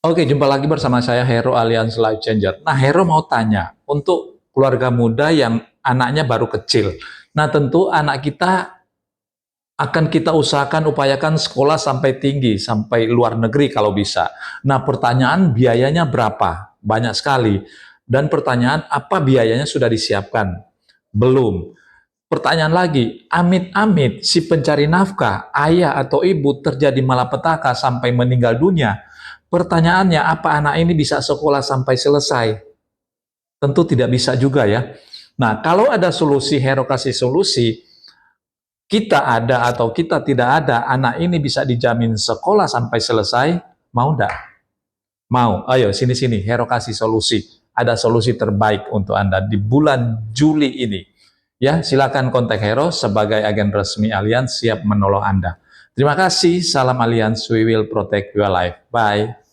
Oke, jumpa lagi bersama saya Hero alias Life Changer. Nah, Hero mau tanya, untuk keluarga muda yang anaknya baru kecil. Nah, tentu anak kita akan kita usahakan upayakan sekolah sampai tinggi, sampai luar negeri kalau bisa. Nah, pertanyaan biayanya berapa? Banyak sekali. Dan pertanyaan apa biayanya sudah disiapkan? Belum. Pertanyaan lagi, amit-amit si pencari nafkah, ayah atau ibu terjadi malapetaka sampai meninggal dunia. Pertanyaannya, apa anak ini bisa sekolah sampai selesai? Tentu tidak bisa juga ya. Nah, kalau ada solusi, Hero kasih solusi, kita ada atau kita tidak ada, anak ini bisa dijamin sekolah sampai selesai, mau enggak? Mau? Ayo, sini-sini, Hero kasih solusi. Ada solusi terbaik untuk Anda di bulan Juli ini. Ya, silakan kontak Hero sebagai agen resmi Allianz siap menolong Anda. Terima kasih, salam Allianz, we will protect your life. Bye.